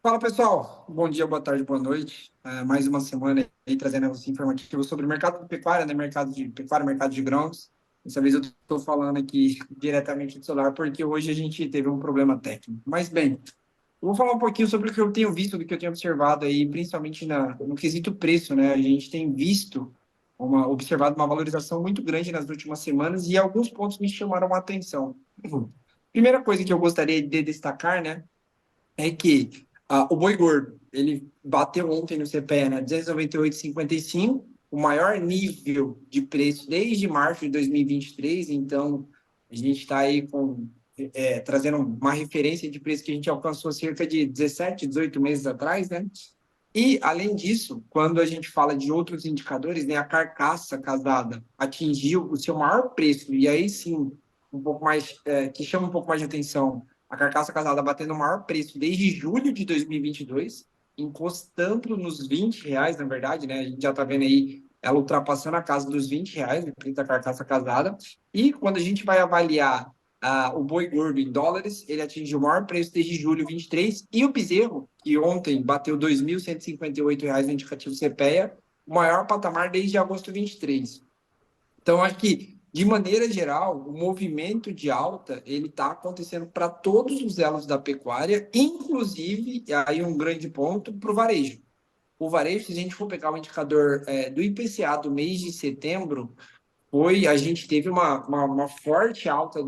Fala pessoal, bom dia, boa tarde, boa noite. Mais uma semana aí trazendo os informativos sobre o mercado de pecuária, né? Mercado de pecuária, mercado de grãos. Dessa vez eu estou falando aqui diretamente do celular porque hoje a gente teve um problema técnico. Mas bem, eu vou falar um pouquinho sobre o que eu tenho visto, do que eu tenho observado aí, principalmente no quesito preço, né? A gente tem visto observado uma valorização muito grande nas últimas semanas e alguns pontos me chamaram a atenção. Primeira coisa que eu gostaria de destacar, né? É que o boi gordo, ele bateu ontem no CPE, né, 298,55, o maior nível de preço desde março de 2023, então a gente está aí trazendo uma referência de preço que a gente alcançou cerca de 17, 18 meses atrás, né? E, além disso, quando a gente fala de outros indicadores, né, a carcaça casada atingiu o seu maior preço, e aí sim, um pouco mais, que chama um pouco mais de atenção, a carcaça casada batendo o maior preço desde julho de 2022, encostando nos R$ 20, na verdade, né? A gente já está vendo aí ela ultrapassando a casa dos R$ 20, o preço da carcaça casada. E quando a gente vai avaliar o boi gordo em dólares, ele atingiu o maior preço desde julho de 23, e o bezerro, que ontem bateu R$ 2.158 no indicativo CPEA, o maior patamar desde agosto de 23. Então, acho que, de maneira geral, o movimento de alta ele está acontecendo para todos os elos da pecuária, inclusive, e aí um grande ponto, para o varejo. O varejo, se a gente for pegar o indicador do IPCA do mês de setembro, a gente teve uma forte alta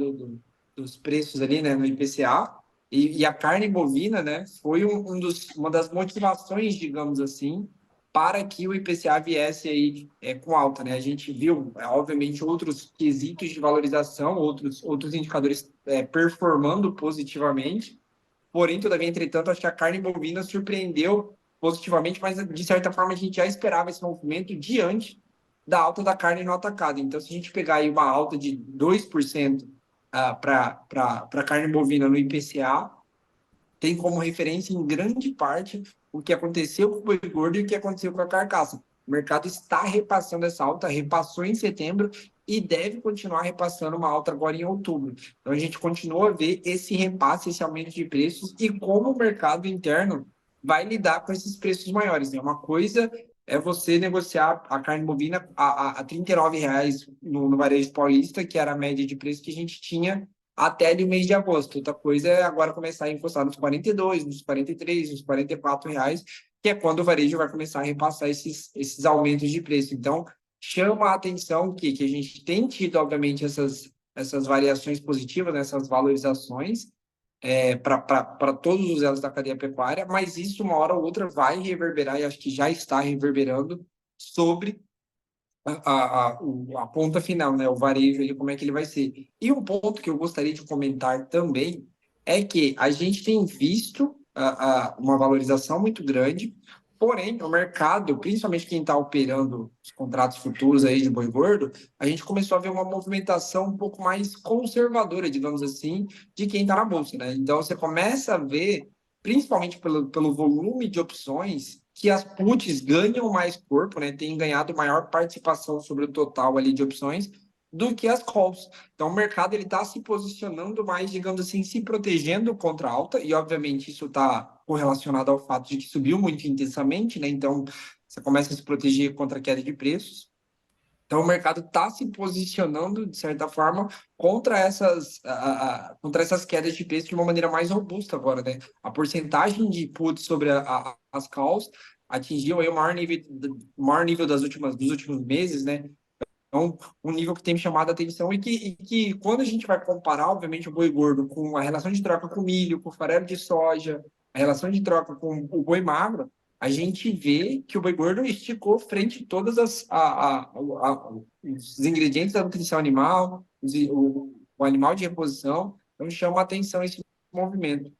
dos preços ali, né, no IPCA, e a carne bovina, né, foi uma das motivações, digamos assim, para que o IPCA viesse aí com alta, né? A gente viu, obviamente, outros quesitos de valorização, outros indicadores performando positivamente, porém, todavia, entretanto, acho que a carne bovina surpreendeu positivamente, mas de certa forma a gente já esperava esse movimento diante da alta da carne no atacado. Então, se a gente pegar aí uma alta de 2% para a carne bovina no IPCA, tem como referência, em grande parte, o que aconteceu com o boi gordo e o que aconteceu com a carcaça. O mercado está repassando essa alta, repassou em setembro e deve continuar repassando uma alta agora em outubro. Então, a gente continua a ver esse repasse, esse aumento de preços e como o mercado interno vai lidar com esses preços maiores. Né? Uma coisa é você negociar a carne bovina a R$ 39 no varejo paulista, que era a média de preço que a gente tinha até ali o mês de agosto. Outra coisa é agora começar a encostar nos 42, nos 43, nos R$ 44, que é quando o varejo vai começar a repassar esses aumentos de preço. Então, chama a atenção que a gente tem tido, obviamente, essas variações positivas, né, essas valorizações para todos os elos da cadeia pecuária, mas isso, uma hora ou outra, vai reverberar, e acho que já está reverberando, sobre a ponta final, né? O varejo, ele, como é que ele vai ser. E um ponto que eu gostaria de comentar também é que a gente tem visto uma valorização muito grande, porém, o mercado, principalmente quem está operando os contratos futuros aí de boi gordo, a gente começou a ver uma movimentação um pouco mais conservadora, digamos assim, de quem está na bolsa, né? Então, você começa a ver, principalmente pelo volume de opções, que as puts ganham mais corpo, né? Tem ganhado maior participação sobre o total ali de opções do que as calls. Então, o mercado ele está se posicionando mais, digamos assim, se protegendo contra a alta, e obviamente isso está correlacionado ao fato de que subiu muito intensamente, né? Então, você começa a se proteger contra a queda de preços. Então, o mercado está se posicionando, de certa forma, contra essas quedas de preço de uma maneira mais robusta agora, né? A porcentagem de put sobre as calls atingiu aí o maior nível dos últimos meses, né? Então, um nível que tem me chamado a atenção e que quando a gente vai comparar, obviamente, o boi gordo com a relação de troca com milho, com farelo de soja, a relação de troca com o boi magro, a gente vê que o boi gordo esticou frente a todas os ingredientes da nutrição animal, o animal de reposição. Então, chama a atenção esse movimento.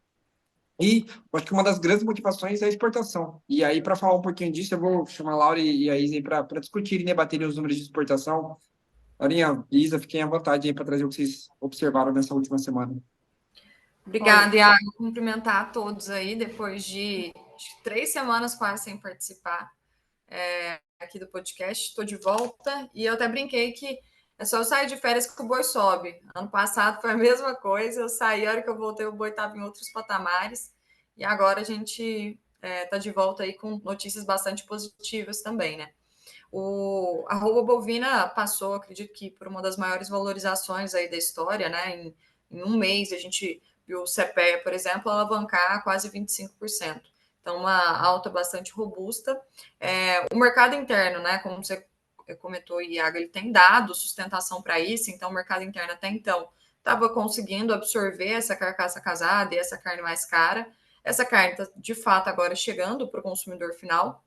E eu acho que uma das grandes motivações é a exportação. E aí, para falar um pouquinho disso, eu vou chamar a Laura e a Isa para discutirem, debaterem os números de exportação. Laurinha e Isa, fiquem à vontade aí para trazer o que vocês observaram nessa última semana. Obrigada, Iago. Cumprimentar a todos aí, depois de acho que 3 semanas quase sem participar aqui do podcast. Estou de volta e eu até brinquei que é só eu sair de férias que o boi sobe. Ano passado foi a mesma coisa, eu saí, a hora que eu voltei, o boi estava em outros patamares. e agora a gente está de volta aí com notícias bastante positivas também, né? A arroba bovina passou, acredito que por uma das maiores valorizações aí da história, né? Em um mês a gente viu o CPEA, por exemplo, alavancar quase 25%. Então, uma alta bastante robusta. O mercado interno, né? Como você comentou, Iago, ele tem dado sustentação para isso, então o mercado interno até então estava conseguindo absorver essa carcaça casada e essa carne mais cara. Essa carne está, de fato, agora chegando para o consumidor final.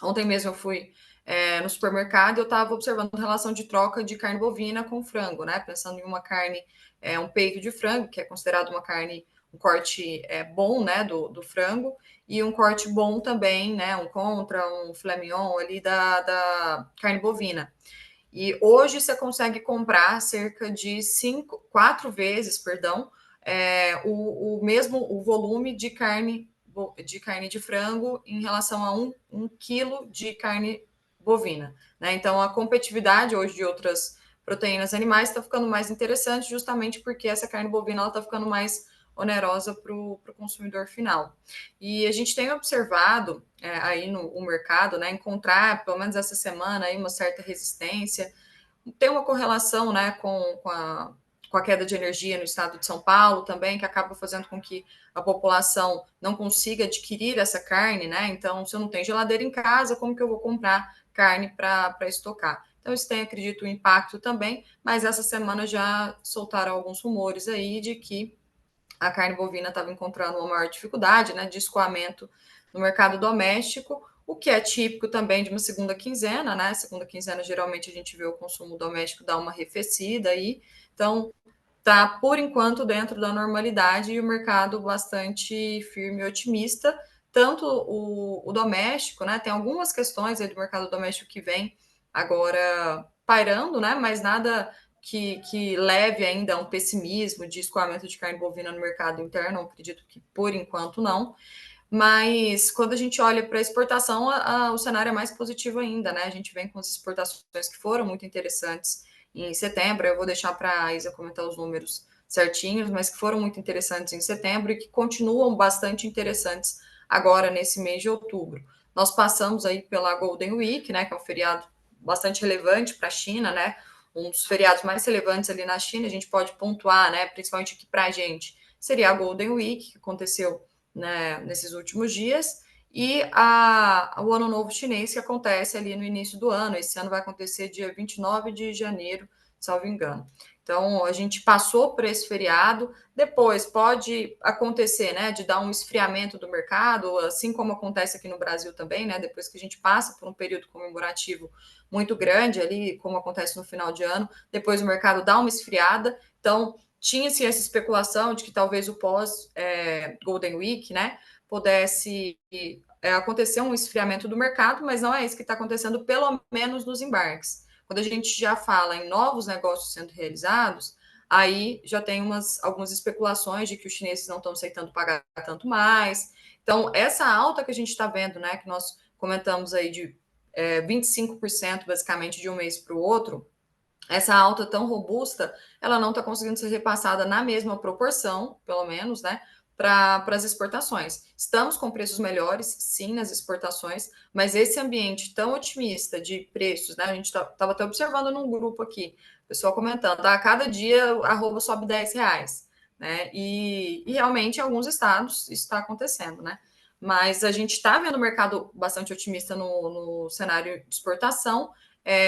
Ontem mesmo eu fui no supermercado e eu estava observando a relação de troca de carne bovina com frango, né? Pensando em uma carne, um peito de frango, que é considerado uma carne, um corte bom, né, do frango, e um corte bom também, né, um contra, um filé mignon ali da carne bovina. E hoje você consegue comprar cerca de 4 vezes, perdão, o mesmo o volume de carne de frango em relação a um quilo de carne bovina. Né? Então, a competitividade hoje de outras proteínas animais está ficando mais interessante justamente porque essa carne bovina está ficando mais onerosa para o consumidor final. E a gente tem observado aí no mercado, né, encontrar, pelo menos essa semana, aí, uma certa resistência. Tem uma correlação, né, com a queda de energia no estado de São Paulo também, que acaba fazendo com que a população não consiga adquirir essa carne, né? Então, se eu não tenho geladeira em casa, como que eu vou comprar carne para estocar? Então, isso tem, acredito, um impacto também, mas essa semana já soltaram alguns rumores aí de que a carne bovina estava encontrando uma maior dificuldade, né, de escoamento no mercado doméstico, o que é típico também de uma segunda quinzena, né? Segunda quinzena, geralmente, a gente vê o consumo doméstico dar uma arrefecida aí. Então, tá, por enquanto, dentro da normalidade e o mercado bastante firme e otimista. Tanto o doméstico, né? Tem algumas questões aí do mercado doméstico que vem agora pairando, né? Mas nada que leve ainda a um pessimismo de escoamento de carne bovina no mercado interno. Acredito que por enquanto não. Mas quando a gente olha para a exportação, o cenário é mais positivo ainda, né? A gente vem com as exportações que foram muito interessantes em setembro. Eu vou deixar para a Isa comentar os números certinhos, mas que foram muito interessantes em setembro e que continuam bastante interessantes agora nesse mês de outubro. Nós passamos aí pela Golden Week, né? Que é um feriado bastante relevante para a China, né? Um dos feriados mais relevantes ali na China, a gente pode pontuar, né? Principalmente aqui para a gente, seria a Golden Week, que aconteceu, né, nesses últimos dias, e o Ano Novo Chinês, que acontece ali no início do ano. Esse ano vai acontecer dia 29 de janeiro, salvo engano. Então, a gente passou por esse feriado, depois pode acontecer, né, de dar um esfriamento do mercado, assim como acontece aqui no Brasil também, né, depois que a gente passa por um período comemorativo muito grande ali, como acontece no final de ano, depois o mercado dá uma esfriada. Então, tinha-se essa especulação de que talvez o pós-Golden Week, né, pudesse acontecer um esfriamento do mercado, mas não é isso que está acontecendo, pelo menos nos embarques. Quando a gente já fala em novos negócios sendo realizados, aí já tem algumas especulações de que os chineses não estão aceitando pagar tanto mais. Então, essa alta que a gente está vendo, né, que nós comentamos aí de 25% basicamente de um mês para o outro, essa alta tão robusta, ela não está conseguindo ser repassada na mesma proporção, pelo menos, né, para as exportações. Estamos com preços melhores, sim, nas exportações, mas esse ambiente tão otimista de preços, né, a gente estava até observando num grupo aqui, o pessoal comentando, a cada dia a arroba sobe R$ 10, né, e realmente em alguns estados isso está acontecendo, né, mas a gente está vendo o mercado bastante otimista no cenário de exportação.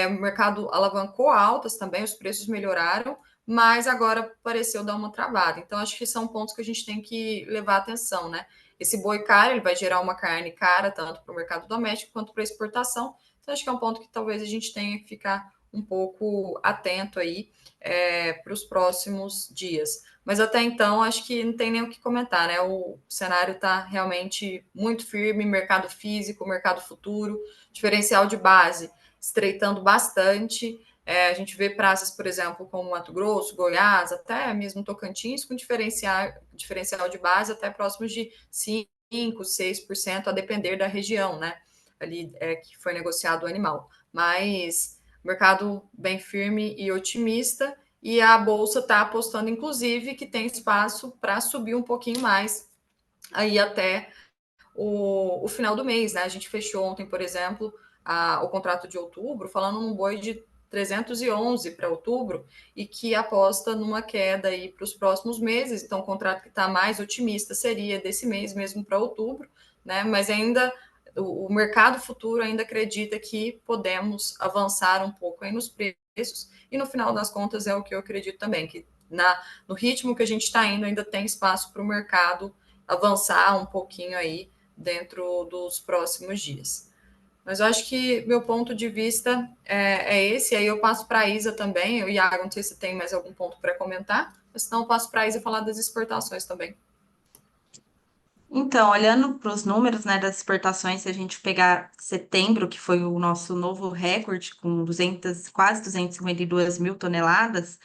O mercado alavancou altas também, os preços melhoraram, mas agora pareceu dar uma travada. Então, acho que são pontos que a gente tem que levar atenção, né? Esse boi caro, ele vai gerar uma carne cara, tanto para o mercado doméstico quanto para a exportação. Então, acho que é um ponto que talvez a gente tenha que ficar um pouco atento aí para os próximos dias. Mas até então, acho que não tem nem o que comentar, né? O cenário está realmente muito firme, mercado físico, mercado futuro, diferencial de base estreitando bastante. A gente vê praças, por exemplo, como Mato Grosso, Goiás, até mesmo Tocantins, com diferencial de base até próximos de 5%, 6%, a depender da região, né? Ali que foi negociado o animal. Mas mercado bem firme e otimista, e a Bolsa está apostando, inclusive, que tem espaço para subir um pouquinho mais aí até o final do mês, né? A gente fechou ontem, por exemplo, o contrato de outubro, falando num boi de 311 para outubro e que aposta numa queda aí para os próximos meses. Então, o contrato que está mais otimista seria desse mês mesmo para outubro, né? Mas ainda o mercado futuro ainda acredita que podemos avançar um pouco aí nos preços e no final das contas é o que eu acredito também, que no ritmo que a gente está indo ainda tem espaço para o mercado avançar um pouquinho aí dentro dos próximos dias. Mas eu acho que meu ponto de vista é esse, aí eu passo para a Isa também. O Iago, não sei se tem mais algum ponto para comentar, mas senão eu passo para a Isa falar das exportações também. Então, olhando para os números, né, das exportações, se a gente pegar setembro, que foi o nosso novo recorde, com 200, quase 252 mil toneladas,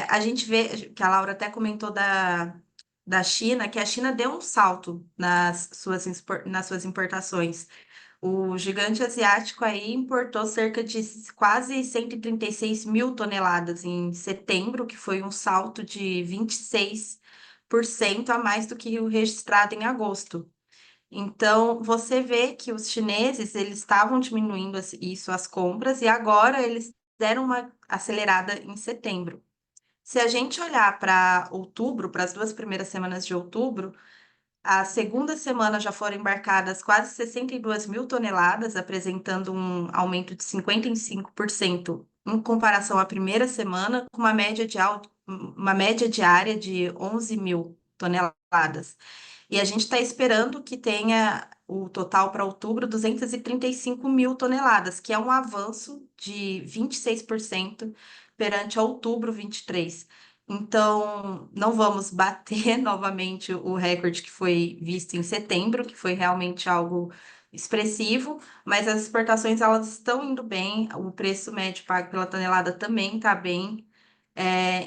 a gente vê, que a Laura até comentou da China, que a China deu um salto nas suas importações. O gigante asiático aí importou cerca de quase 136 mil toneladas em setembro, que foi um salto de 26% a mais do que o registrado em agosto. Então, você vê que os chineses, eles estavam diminuindo isso, as compras, e agora eles deram uma acelerada em setembro. Se a gente olhar para outubro, para as 2 primeiras semanas de outubro, a segunda semana já foram embarcadas quase 62 mil toneladas, apresentando um aumento de 55% em comparação à primeira semana, com uma média diária de 11 mil toneladas. E a gente está esperando que tenha o total para outubro 235 mil toneladas, que é um avanço de 26% perante outubro 23. Então, não vamos bater novamente o recorde que foi visto em setembro, que foi realmente algo expressivo, mas as exportações elas estão indo bem, o preço médio pago pela tonelada também está bem.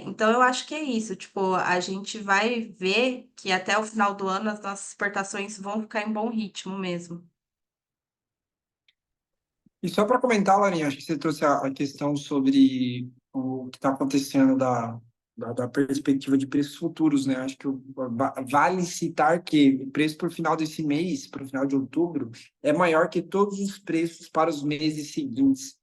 Então, eu acho que é isso. Tipo, a gente vai ver que até o final do ano as nossas exportações vão ficar em bom ritmo mesmo. E só para comentar, Larinha, acho que você trouxe a questão sobre o que está acontecendo da perspectiva de preços futuros, né? Acho que vale citar que o preço para o final desse mês, para o final de outubro, é maior que todos os preços para os meses seguintes,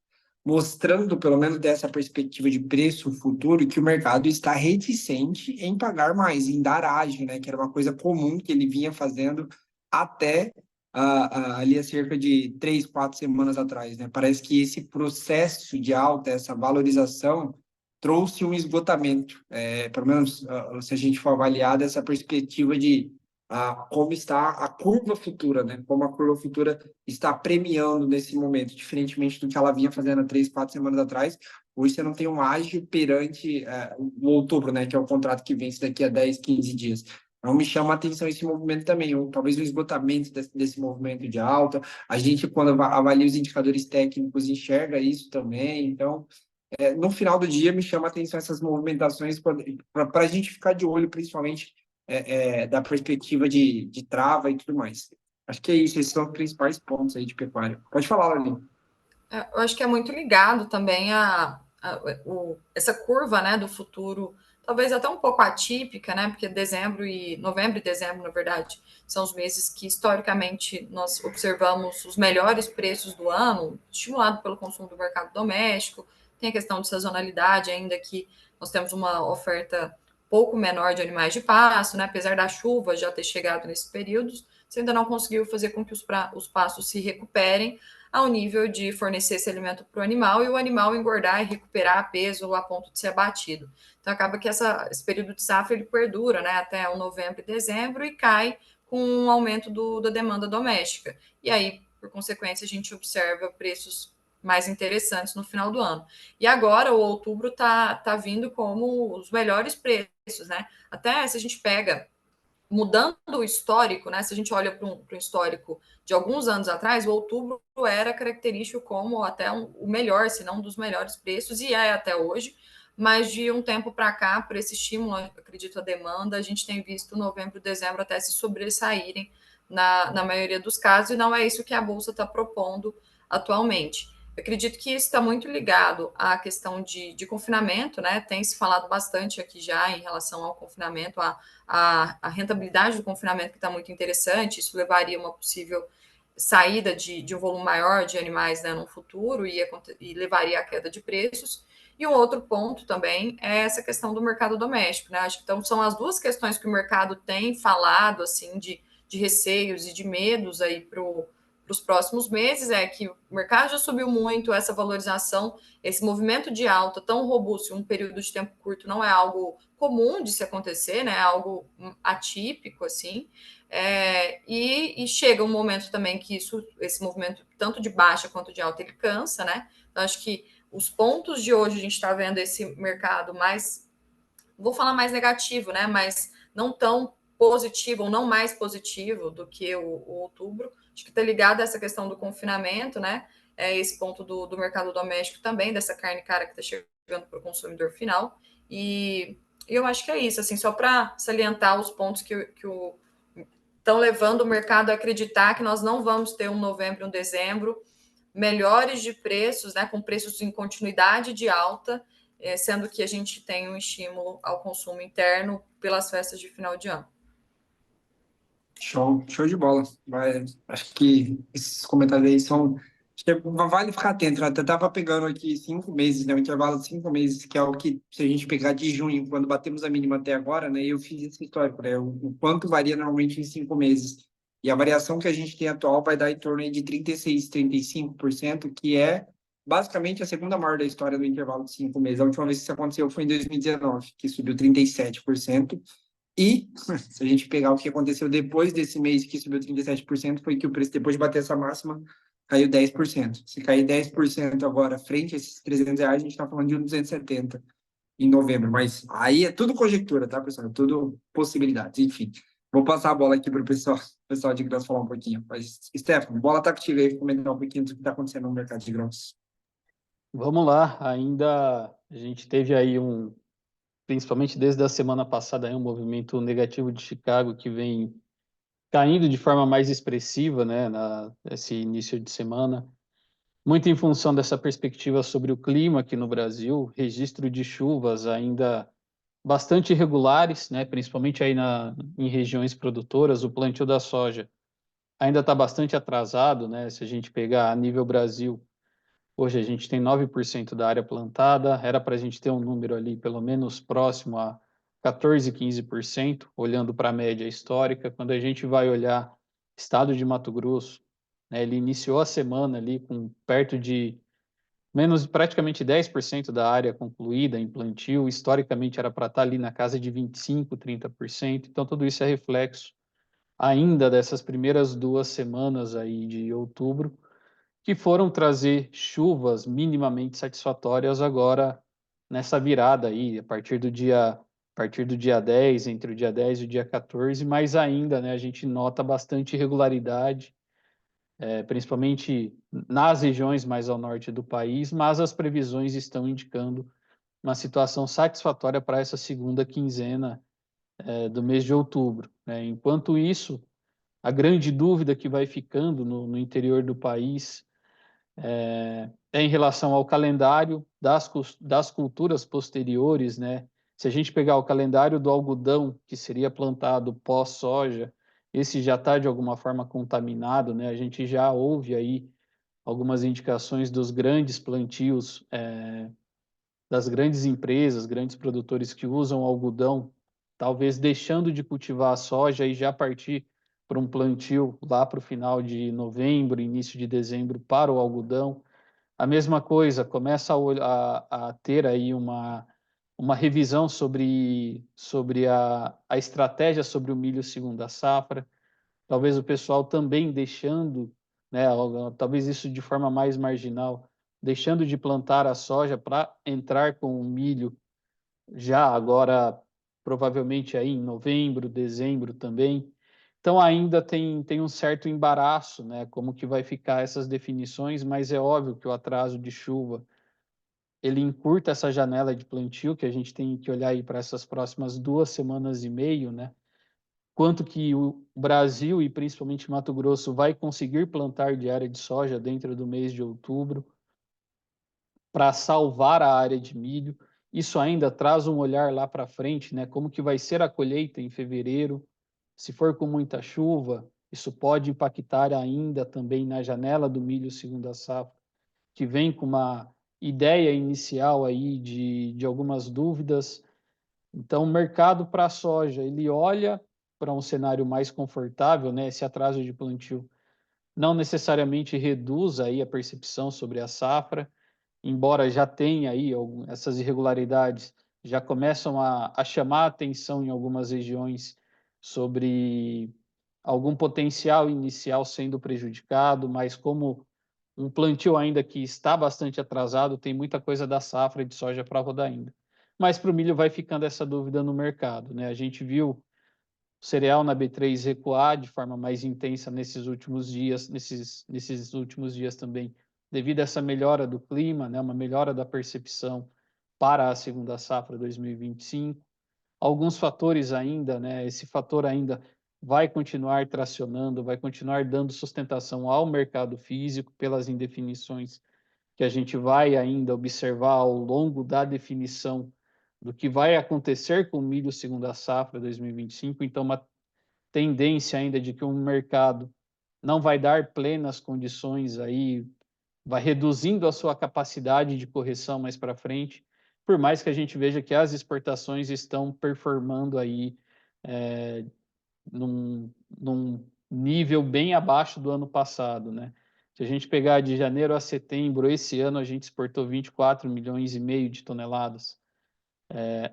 mostrando, pelo menos dessa perspectiva de preço futuro, que o mercado está reticente em pagar mais, em dar ágio, né? Que era uma coisa comum que ele vinha fazendo até ali há cerca de 3, 4 semanas atrás, né? Parece que esse processo de alta, essa valorização, trouxe um esgotamento, pelo menos se a gente for avaliar dessa perspectiva de como está a curva futura, né? Como a curva futura está premiando nesse momento, diferentemente do que ela vinha fazendo há 3, 4 semanas atrás. Hoje você não tem um ágio perante o outubro, né? Que é o contrato que vence daqui a 10, 15 dias. Então, me chama a atenção esse movimento também, ou talvez o esgotamento desse movimento de alta. A gente, quando avalia os indicadores técnicos, enxerga isso também. Então, no final do dia, me chama a atenção essas movimentações para a gente ficar de olho, principalmente da perspectiva de trava e tudo mais. Acho que é isso, esses são os principais pontos aí de pecuária. Pode falar, Lali. Eu acho que é muito ligado também essa curva, né, do futuro, talvez até um pouco atípica, né, porque novembro e dezembro, na verdade, são os meses que historicamente nós observamos os melhores preços do ano, estimulado pelo consumo do mercado doméstico. Tem a questão de sazonalidade, ainda que nós temos uma oferta pouco menor de animais de pasto, né, apesar da chuva já ter chegado nesses períodos, você ainda não conseguiu fazer com que os pastos se recuperem ao nível de fornecer esse alimento para o animal e o animal engordar e recuperar peso a ponto de ser abatido. Então acaba que esse período de safra ele perdura, né, até o novembro e dezembro e cai com um aumento da demanda doméstica. E aí, por consequência, a gente observa preços mais interessantes no final do ano. E agora o outubro tá vindo como os melhores preços, né? Até se a gente pega mudando o histórico, né? Se a gente olha para um histórico de alguns anos atrás, o outubro era característico como até o melhor, se não um dos melhores preços, e é até hoje. Mas de um tempo para cá, por esse estímulo, acredito, a demanda, a gente tem visto novembro e dezembro até se sobressaírem na maioria dos casos, e não é isso que a Bolsa está propondo atualmente. Eu acredito que isso está muito ligado à questão de confinamento, né? Tem se falado bastante aqui já em relação ao confinamento, a rentabilidade do confinamento que está muito interessante, isso levaria a uma possível saída de um volume maior de animais, né, no futuro e levaria à queda de preços. E um outro ponto também é essa questão do mercado doméstico, né? Acho que então são as duas questões que o mercado tem falado assim de receios e de medos aí para os próximos meses, é que o mercado já subiu muito, essa valorização, esse movimento de alta tão robusto em um período de tempo curto não é algo comum de se acontecer, né? É algo atípico, assim. E chega um momento também que esse movimento, tanto de baixa quanto de alta, ele cansa, né? Então, acho que os pontos de hoje a gente está vendo esse mercado mais, vou falar mais negativo, né? Mas não tão positivo ou não mais positivo do que o outubro. Acho que está ligado a essa questão do confinamento, né? Esse ponto do mercado doméstico também, dessa carne cara que está chegando para o consumidor final. E eu acho que é isso, assim, só para salientar os pontos que estão levando o mercado a acreditar que nós não vamos ter um novembro e um dezembro melhores de preços, né, com preços em continuidade de alta, sendo que a gente tem um estímulo ao consumo interno pelas festas de final de ano. Show de bola. Acho que esses comentários aí são. Acho que vale ficar atento, né? Eu tava pegando aqui 5 meses, né? Um intervalo de 5 meses, que é o que, se a gente pegar de junho, quando batemos a mínima até agora, né? Eu fiz esse histórico, né? O quanto varia normalmente em 5 meses. E a variação que a gente tem atual vai dar em torno aí de 36, 35%, que é basicamente a segunda maior da história do intervalo de 5 meses. A última vez que isso aconteceu foi em 2019, que subiu 37%. E, se a gente pegar o que aconteceu depois desse mês, que subiu 37%, foi que o preço, depois de bater essa máxima, caiu 10%. Se cair 10% agora, frente a esses R$ 300, a gente está falando de 1,270 em novembro. Mas aí é tudo conjectura, tá, pessoal? É tudo possibilidades. Enfim, vou passar a bola aqui para o pessoal de grãos falar um pouquinho. Mas, Stefano, bola tá contigo aí, comentar um pouquinho do que está acontecendo no mercado de grãos. Vamos lá, ainda a gente teve aí principalmente desde a semana passada, aí um movimento negativo de Chicago que vem caindo de forma mais expressiva, né, nesse início de semana, muito em função dessa perspectiva sobre o clima aqui no Brasil, registro de chuvas ainda bastante irregulares, né, principalmente aí em regiões produtoras, o plantio da soja ainda está bastante atrasado, né, se a gente pegar a nível Brasil. Hoje a gente tem 9% da área plantada, era para a gente ter um número ali pelo menos próximo a 14, 15%, olhando para a média histórica. Quando a gente vai olhar estado de Mato Grosso, né, ele iniciou a semana ali com perto de menos praticamente 10% da área concluída em plantio, historicamente era para estar ali na casa de 25, 30%, então tudo isso é reflexo ainda dessas primeiras 2 semanas aí de outubro, que foram trazer chuvas minimamente satisfatórias agora nessa virada aí, a partir do dia 10, entre o dia 10 e o dia 14, mas ainda, né, a gente nota bastante irregularidade, principalmente nas regiões mais ao norte do país, mas as previsões estão indicando uma situação satisfatória para essa segunda quinzena, do mês de outubro, né? Enquanto isso, a grande dúvida que vai ficando no interior do país é em relação ao calendário das culturas posteriores, né? Se a gente pegar o calendário do algodão, que seria plantado pós-soja, esse já está de alguma forma contaminado, né? A gente já ouve aí algumas indicações dos grandes plantios, das grandes empresas, grandes produtores que usam algodão, talvez deixando de cultivar a soja e já partir para um plantio lá para o final de novembro, início de dezembro para o algodão. A mesma coisa, começa a ter aí uma revisão sobre a estratégia sobre o milho segunda safra, talvez o pessoal também deixando, né, talvez isso de forma mais marginal, deixando de plantar a soja para entrar com o milho já agora, provavelmente aí em novembro, dezembro também. Então ainda tem um certo embaraço, né, como que vai ficar essas definições, mas é óbvio que o atraso de chuva ele encurta essa janela de plantio que a gente tem que olhar aí para essas próximas 2 semanas e meia, né? Quanto que o Brasil e principalmente Mato Grosso vai conseguir plantar de área de soja dentro do mês de outubro. para salvar a área de milho. Isso ainda traz um olhar lá para frente, né? Como que vai ser a colheita em fevereiro? Se for com muita chuva, isso pode impactar ainda também na janela do milho segunda safra, que vem com uma ideia inicial aí de algumas dúvidas. Então, o mercado para a soja, ele olha para um cenário mais confortável, né? Esse atraso de plantio não necessariamente reduz aí a percepção sobre a safra, embora já tenha aí essas irregularidades, já começam a chamar a atenção em algumas regiões sobre algum potencial inicial sendo prejudicado, mas como um plantio ainda que está bastante atrasado, tem muita coisa da safra de soja para rodar ainda. Mas para o milho vai ficando essa dúvida no mercado, né? A gente viu o cereal na B3 recuar de forma mais intensa nesses últimos dias, nesses últimos dias também, devido a essa melhora do clima, né? Uma melhora da percepção para a segunda safra 2025. Alguns fatores ainda, né? Esse fator ainda vai continuar tracionando, vai continuar dando sustentação ao mercado físico pelas indefinições que a gente vai ainda observar ao longo da definição do que vai acontecer com o milho segunda safra 2025. Então, uma tendência ainda de que o mercado não vai dar plenas condições aí, vai reduzindo a sua capacidade de correção mais para frente, por mais que a gente veja que as exportações estão performando aí é, num nível bem abaixo do ano passado, né? Se a gente pegar de janeiro a setembro, esse ano a gente exportou 24 milhões e meio de toneladas.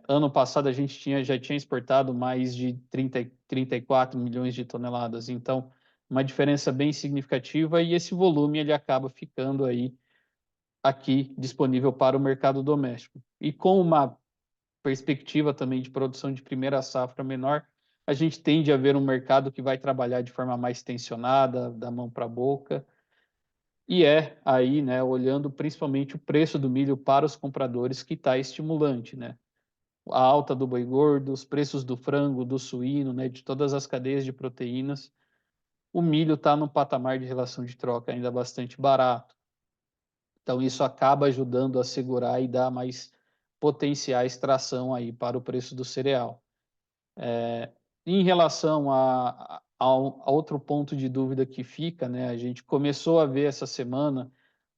Ano passado a gente já tinha exportado mais de 34 milhões de toneladas. Então, uma diferença bem significativa e esse volume ele acaba ficando aí aqui disponível para o mercado doméstico. E com uma perspectiva também de produção de primeira safra menor, a gente tende a ver um mercado que vai trabalhar de forma mais tensionada, da mão para a boca, e aí, né, olhando principalmente o preço do milho para os compradores que está estimulante, né? A alta do boi gordo, os preços do frango, do suíno, né, de todas as cadeias de proteínas, o milho está num patamar de relação de troca ainda bastante barato. Então, isso acaba ajudando a segurar e dar mais potencial extração aí para o preço do cereal. Em relação a outro ponto de dúvida que fica, né, a gente começou a ver essa semana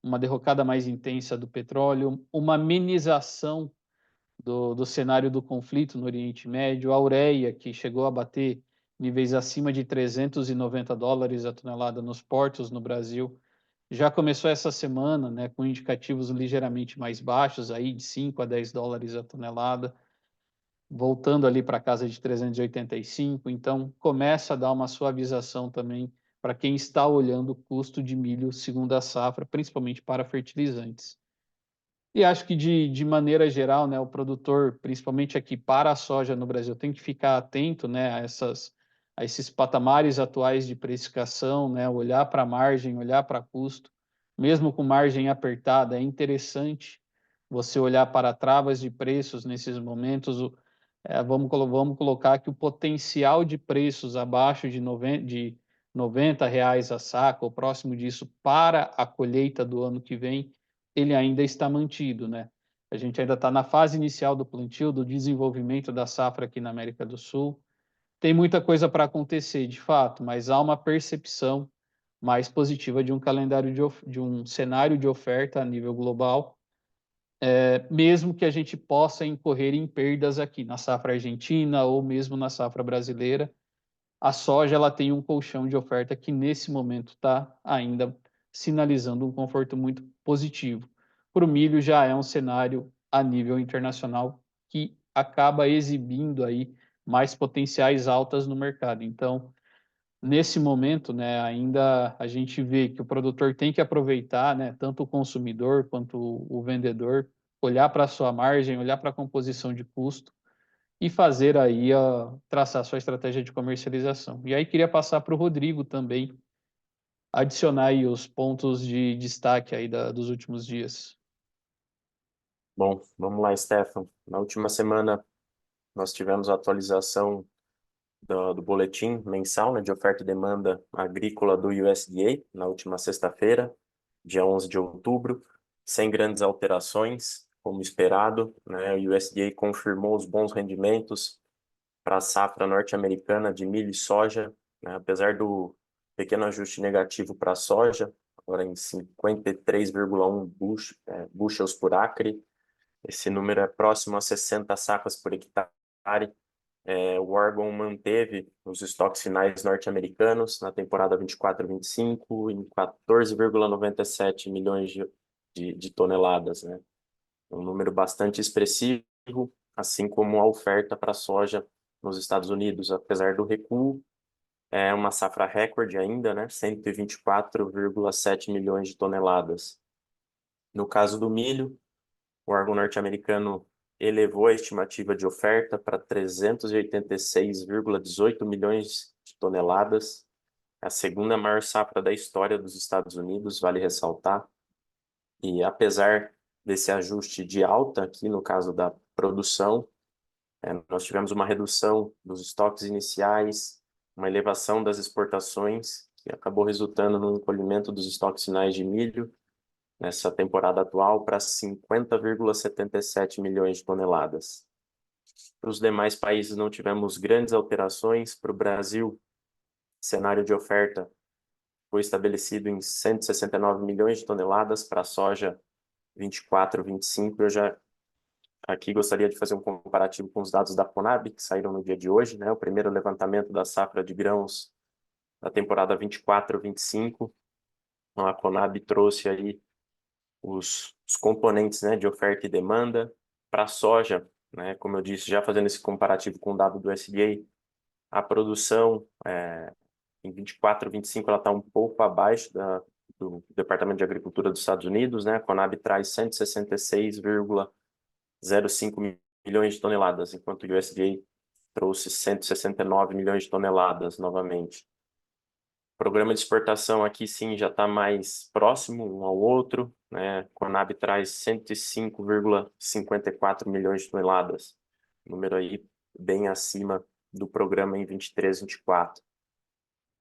uma derrocada mais intensa do petróleo, uma amenização do cenário do conflito no Oriente Médio, a ureia, que chegou a bater níveis acima de $390 a tonelada nos portos no Brasil, já começou essa semana, né, com indicativos ligeiramente mais baixos, aí de 5 a 10 dólares a tonelada, voltando ali para casa de 385, então começa a dar uma suavização também para quem está olhando o custo de milho segunda safra, principalmente para fertilizantes. E acho que de maneira geral, né, o produtor, principalmente aqui para a soja no Brasil, tem que ficar atento, né, a esses patamares atuais de precificação, né, olhar para a margem, olhar para custo, mesmo com margem apertada, é interessante você olhar para travas de preços nesses momentos. Vamos colocar que o potencial de preços abaixo de R$ 90 a saca, ou próximo disso, para a colheita do ano que vem, ele ainda está mantido, né? A gente ainda está na fase inicial do plantio, do desenvolvimento da safra aqui na América do Sul. Tem muita coisa para acontecer, de fato, mas há uma percepção mais positiva de um calendário de um cenário de oferta a nível global, mesmo que a gente possa incorrer em perdas aqui na safra argentina ou mesmo na safra brasileira. A soja ela tem um colchão de oferta que nesse momento está ainda sinalizando um conforto muito positivo. Para o milho já é um cenário a nível internacional que acaba exibindo aí mais potenciais altas no mercado. Então, nesse momento, né, ainda a gente vê que o produtor tem que aproveitar, né, tanto o consumidor quanto o vendedor, olhar para a sua margem, olhar para a composição de custo e fazer aí traçar sua estratégia de comercialização. E aí queria passar para o Rodrigo também, adicionar aí os pontos de destaque aí dos últimos dias. Bom, vamos lá, Stefan. Na última semana, nós tivemos a atualização do boletim mensal, né, de oferta e demanda agrícola do USDA, na última sexta-feira, dia 11 de outubro. sem grandes alterações, como esperado, né? O USDA confirmou os bons rendimentos para a safra norte-americana de milho e soja, né? Apesar do pequeno ajuste negativo para a soja, agora em 53,1 bushels por acre. Esse número é próximo a 60 sacas por hectare. O órgão manteve os estoques finais norte-americanos na temporada 24-25 em 14,97 milhões de toneladas, né? Um número bastante expressivo, assim como a oferta para a soja nos Estados Unidos, apesar do recuo, é uma safra recorde ainda, né? 124,7 milhões de toneladas. No caso do milho, o órgão norte-americano elevou a estimativa de oferta para 386,18 milhões de toneladas, a segunda maior safra da história dos Estados Unidos, vale ressaltar. E apesar desse ajuste de alta aqui no caso da produção, nós tivemos uma redução dos estoques iniciais, uma elevação das exportações, que acabou resultando no encolhimento dos estoques finais de milho nessa temporada atual para 50,77 milhões de toneladas. Para os demais países não tivemos grandes alterações. Para o Brasil, cenário de oferta foi estabelecido em 169 milhões de toneladas, para a soja 24, 25. Eu já aqui gostaria de fazer um comparativo com os dados da Conab, que saíram no dia de hoje, né? O primeiro levantamento da safra de grãos da temporada 24, 25. Então, a Conab trouxe aí os componentes, né, de oferta e demanda. Para a soja, né, como eu disse, já fazendo esse comparativo com o dado do USDA, a produção em 24, 25 ela está um pouco abaixo do Departamento de Agricultura dos Estados Unidos, né? A Conab traz 166,05 milhões de toneladas, enquanto o USDA trouxe 169 milhões de toneladas novamente. O programa de exportação aqui sim já está mais próximo um ao outro, né? A Conab traz 105,54 milhões de toneladas, número aí bem acima do programa em 23, 24.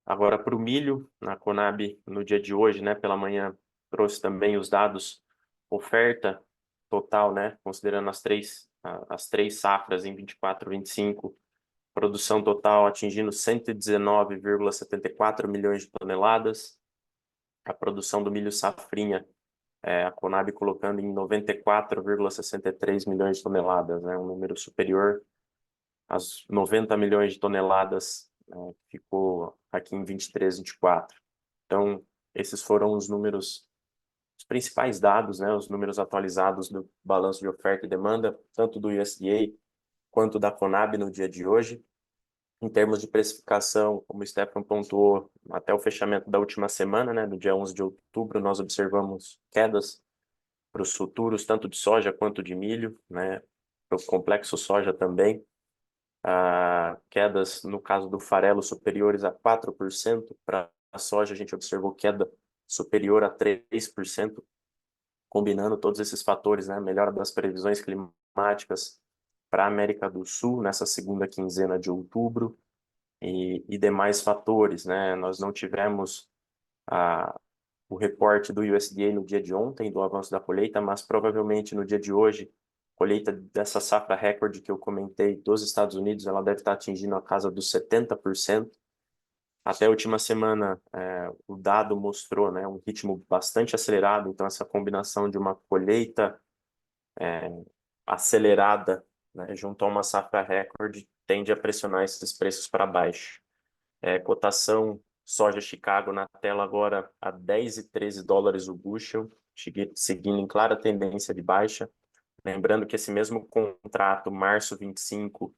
Agora, para o milho, na Conab, no dia de hoje, né, pela manhã, trouxe também os dados oferta total, né, considerando as três safras em 24, 25, produção total atingindo 119,74 milhões de toneladas. A produção do milho safrinha, a Conab colocando em 94,63 milhões de toneladas, né, um número superior às 90 milhões de toneladas, ficou aqui em 23, 24. Então, esses foram os números, os principais dados, né, os números atualizados do balanço de oferta e demanda, tanto do USDA quanto da Conab no dia de hoje. Em termos de precificação, como o Stefan pontuou, até o fechamento da última semana, né, no dia 11 de outubro, nós observamos quedas para os futuros, tanto de soja quanto de milho, né, para o complexo soja também. Quedas, no caso do farelo, superiores a 4%. Para a soja, a gente observou queda superior a 3%, combinando todos esses fatores, né? Melhora das previsões climáticas para a América do Sul nessa segunda quinzena de outubro e demais fatores, né? Nós não tivemos o reporte do USDA no dia de ontem, do avanço da colheita, mas provavelmente no dia de hoje, colheita dessa safra recorde que eu comentei dos Estados Unidos, ela deve estar atingindo a casa dos 70%. Até a última semana, o dado mostrou, né, um ritmo bastante acelerado, então essa combinação de uma colheita acelerada, né, junto a uma safra recorde, tende a pressionar esses preços para baixo. Cotação soja Chicago na tela agora a 10 e 13 dólares o bushel, seguindo em clara tendência de baixa. Lembrando que esse mesmo contrato, março 25,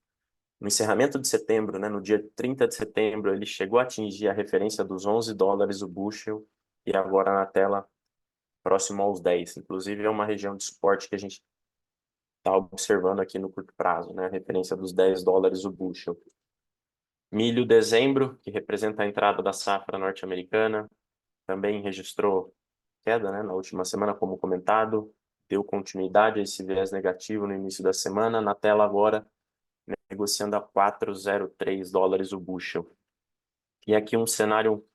no encerramento de setembro, né, no dia 30 de setembro, ele chegou a atingir a referência dos 11 dólares o bushel e agora na tela próximo aos 10. Inclusive é uma região de suporte que a gente está observando aqui no curto prazo, né, a referência dos 10 dólares o bushel. Milho dezembro, que representa a entrada da safra norte-americana, também registrou queda, né, na última semana, como comentado, deu continuidade a esse viés negativo no início da semana. Na tela agora, negociando a 4,03 dólares o bushel. E aqui um cenário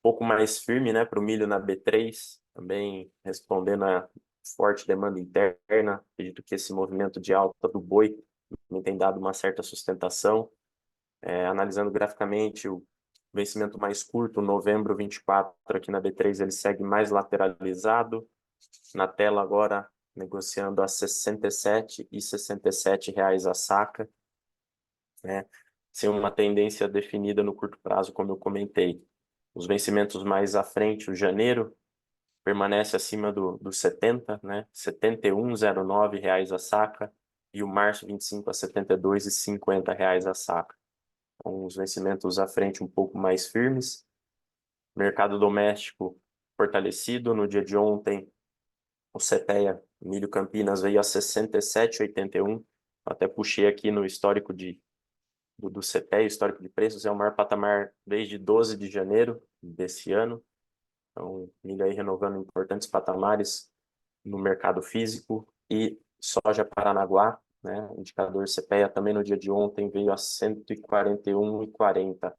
pouco mais firme, né, para o milho na B3, também respondendo a forte demanda interna. Acredito que esse movimento de alta do boi também tem dado uma certa sustentação. Analisando graficamente o vencimento mais curto, novembro 24, aqui na B3, ele segue mais lateralizado. Na tela agora, negociando a R$ 67 e R$ 67 a saca, né? Sem uma tendência definida no curto prazo, como eu comentei. Os vencimentos mais à frente, o janeiro, permanece acima do 70, né? R$ 71,09 a saca, e o março 25 a R$ 72,50 a saca. Com os vencimentos à frente um pouco mais firmes. Mercado doméstico fortalecido. No dia de ontem, o CPEA Milho Campinas veio a 67,81. Até puxei aqui no histórico do CPEA, histórico de preços, é o maior patamar desde 12 de janeiro desse ano. Então, milho aí renovando importantes patamares no mercado físico. E soja Paranaguá, né, o indicador CPEA também no dia de ontem veio a R$ 141,40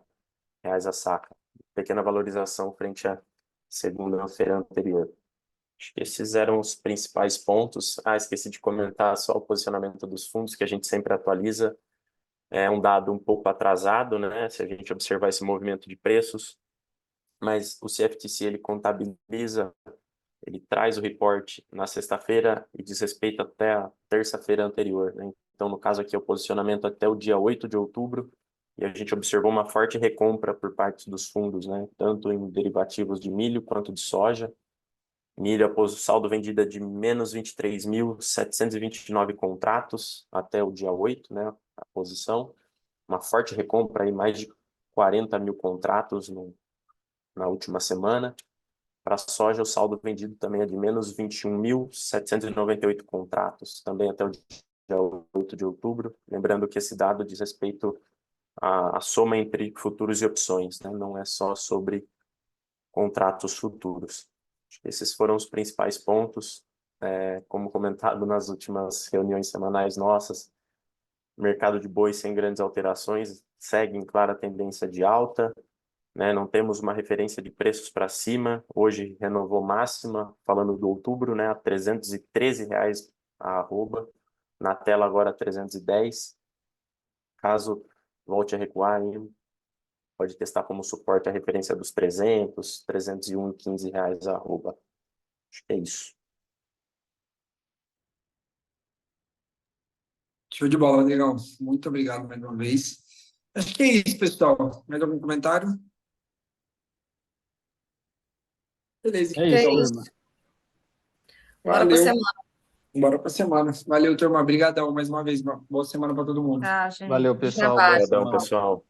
a saca. Pequena valorização frente à segunda-feira anterior. Acho que esses eram os principais pontos. Esqueci de comentar só o posicionamento dos fundos, que a gente sempre atualiza. É um dado um pouco atrasado, né, se a gente observar esse movimento de preços, mas o CFTC ele contabiliza, ele traz o reporte na sexta-feira e diz respeito até a terça-feira anterior, né? Então, no caso aqui, é o posicionamento até o dia 8 de outubro, e a gente observou uma forte recompra por parte dos fundos, né, tanto em derivativos de milho quanto de soja. Milho após o saldo vendida de menos 23.729 contratos até o dia 8, né, a posição. Uma forte recompra, aí, mais de 40 mil contratos na última semana. Para a soja, o saldo vendido também é de menos 21.798 contratos, também até o dia 8 de outubro. Lembrando que esse dado diz respeito à soma entre futuros e opções, né? Não é só sobre contratos futuros. Esses foram os principais pontos. Como comentado nas últimas reuniões semanais nossas, o mercado de boi sem grandes alterações segue em clara tendência de alta, né? Não temos uma referência de preços para cima. Hoje renovou máxima, falando do outubro, né, a R$ 313 a arroba. Na tela agora 310. Caso volte a recuar, pode testar como suporte a referência dos 300, 301,15 reais a arroba. Acho que é isso. Show de bola, legal. Muito obrigado mais uma vez. Acho que é isso, pessoal. Mais algum comentário? Beleza, É Que é isso, então. isso. turma. Bora para Valeu. semana. Bora para semana. Valeu, turma. Obrigadão mais uma vez. Uma boa semana para todo mundo. Tá, gente? Valeu, Bom pessoal. Boa trabalho. Obrigadão, semana. pessoal.